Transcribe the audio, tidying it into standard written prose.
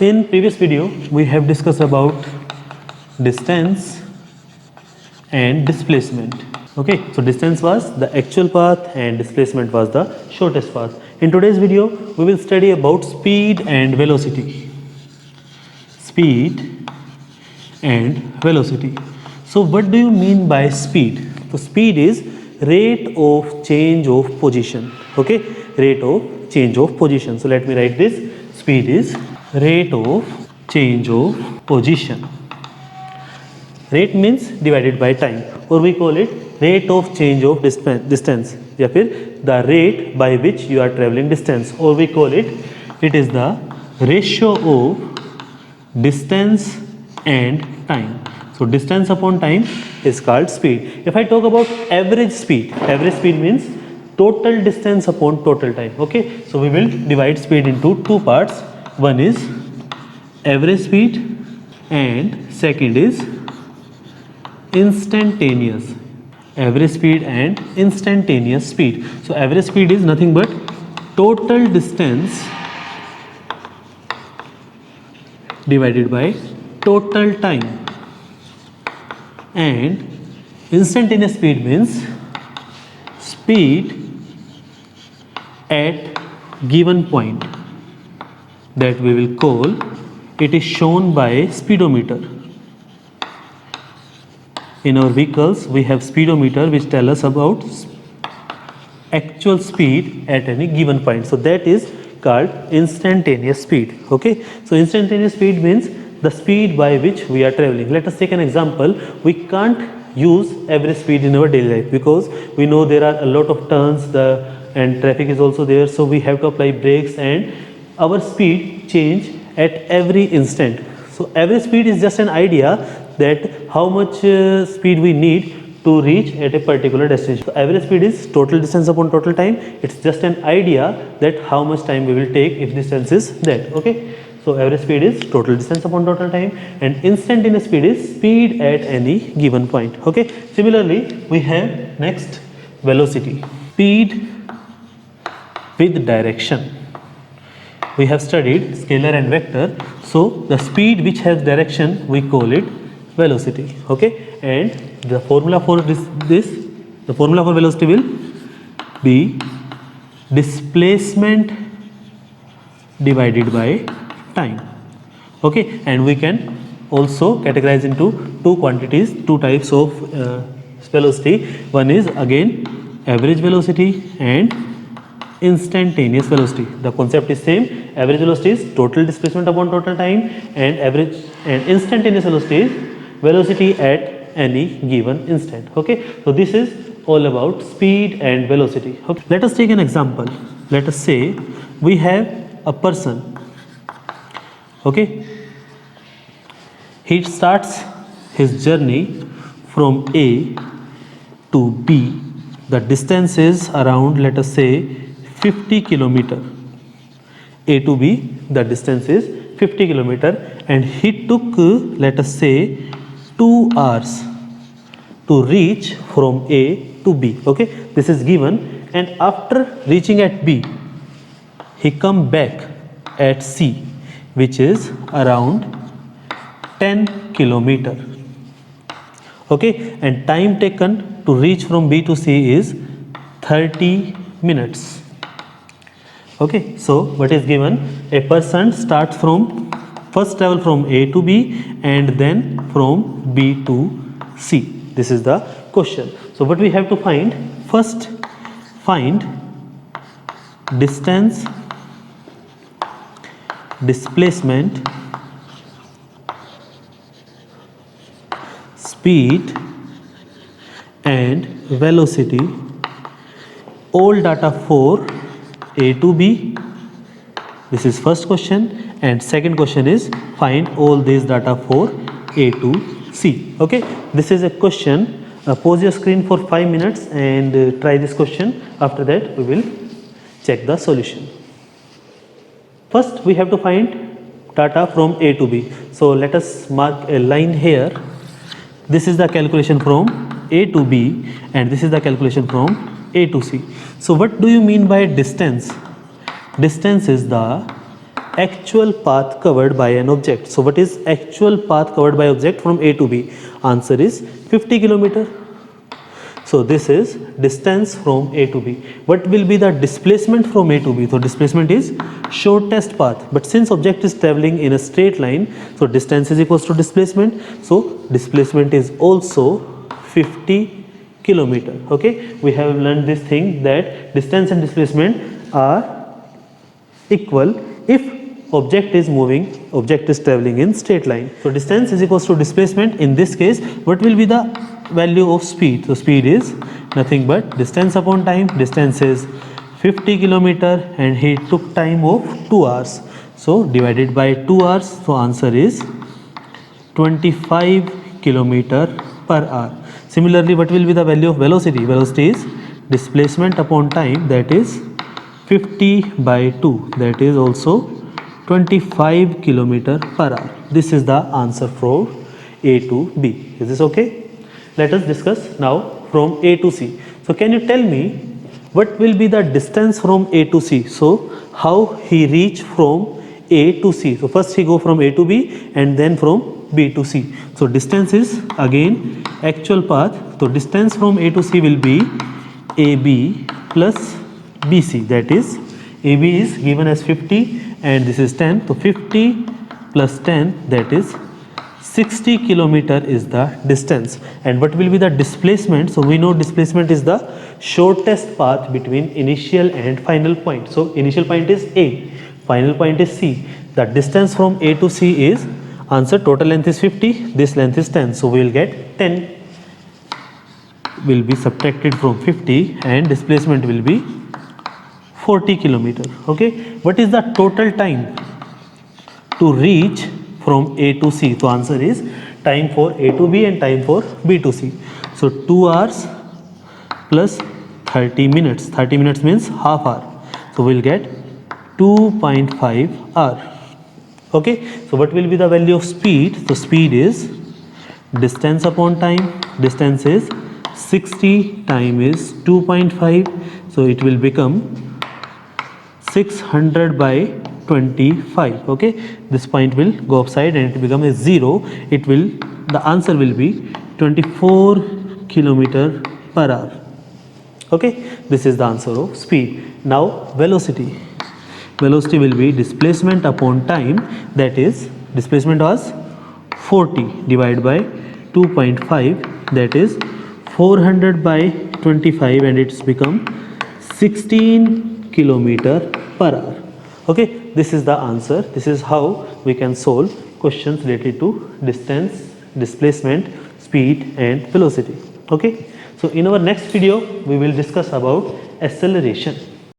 In previous video, we have discussed about distance and displacement. Okay, so distance was the actual path and displacement was the shortest path. In today's video, we will study about speed and velocity. Speed and velocity. So what do you mean by speed? So speed is rate of change of position. Okay, rate of change of position. So let me write this. Speed is rate of change of position. Rate means divided by time, or we call it rate of change of distance, या फिर the rate by which you are traveling distance, or we call it is the ratio of distance and time. So distance upon time is called speed. If I talk about average speed means total distance upon total time. Okay, so we will divide speed into two parts. One is average speed and second is instantaneous. Average speed and instantaneous speed. So average speed is nothing but total distance divided by total time, and instantaneous speed means speed at given point, that we will call it is shown by speedometer. In our vehicles we have speedometer which tell us about actual speed at any given point, so that is called instantaneous speed. Okay, so instantaneous speed means the speed by which we are traveling. Let us take an example. We can't use average speed in our daily life because we know there are a lot of turns and traffic is also there, so we have to apply brakes and our speed change at every instant. So average speed is just an idea that how much speed we need to reach at a particular destination. So average speed is total distance upon total time. It's just an idea that how much time we will take if distance is that. Okay, so average speed is total distance upon total time, and instantaneous speed is speed at any given point. Okay, similarly we have next velocity, speed with direction. We have studied scalar and vector, so the speed which has direction we call it velocity. Okay, and the formula for the formula for velocity will be displacement divided by time. Okay, and we can also categorize into two types of velocity. One is again average velocity and instantaneous velocity. The concept is same. Average velocity is total displacement upon total time, and instantaneous velocity is velocity at any given instant. Okay, so this is all about speed and velocity. Okay, let us take an example. Let us say we have a person. Okay, he starts his journey from A to B. The distance is around, let us say, 50 kilometer. A to B, the distance is 50 kilometer, and he took let us say 2 hours to reach from A to B. Okay, this is given, and after reaching at B he come back at C, which is around 10 kilometer. Okay, and time taken to reach from B to C is 30 minutes. Okay, so what is given? A person starts from first travel from A to B and then from B to C. This is the question. So what we have to find? First, find distance, displacement, speed and velocity, all data for A to B. This is first question, and second question is find all these data for A to C. Okay, this is a question. Pause your screen for 5 minutes and try this question. After that we will check the solution. First we have to find data from A to B. So let us mark a line here. This is the calculation from A to B, and this is the calculation from A to C. So what do you mean by distance? Distance is the actual path covered by an object. So what is actual path covered by object from A to B? Answer is 50 kilometer. So this is distance from A to B. What will be the displacement from A to B? So displacement is shortest path. But since object is traveling in a straight line, so distance is equals to displacement. So displacement is also 50 kilometer. Okay, we have learned this thing that distance and displacement are equal if object is moving, object is traveling in straight line. So distance is equals to displacement. In this case, what will be the value of speed? So speed is nothing but distance upon time. Distance is 50 kilometer and he took time of 2 hours. So divided by 2 hours, so answer is 25 kilometer per hour. Similarly, what will be the value of velocity? Velocity is displacement upon time, that is 50 by 2, that is also 25 kilometer per hour. This is the answer for A to B. Is this okay? Let us discuss now from A to C. So can you tell me what will be the distance from A to C? So how he reach from A to C? So first he go from A to B and then from B to C. So distance is again actual path. So distance from A to C will be AB plus BC, that is AB is given as 50 and this is 10. So 50 plus 10, that is 60 kilometer is the distance. And what will be the displacement? So we know displacement is the shortest path between initial and final point. So initial point is A, final point is C. The distance from A to C is, answer, total length is 50, this length is 10. So we will get 10 will be subtracted from 50 and displacement will be 40 kilometer. Okay, what is the total time to reach from A to C? So answer is time for A to B and time for B to C. So 2 hours plus 30 minutes. 30 minutes means half hour. So we'll get 2.5 hour. Okay, so what will be the value of speed? So speed is distance upon time. Distance is 60, time is 2.5. So it will become 600 by 25. Okay, this point will go upside and it become a 0. It will, the answer will be 24 kilometer per hour. Okay, this is the answer of speed. Now velocity. Velocity will be displacement upon time, that is displacement was 40 divided by 2.5, that is 400 by 25 and it's become 16 kilometer per hour. Okay, this is the answer. This is how we can solve questions related to distance, displacement, speed and velocity. Okay, so in our next video we will discuss about acceleration.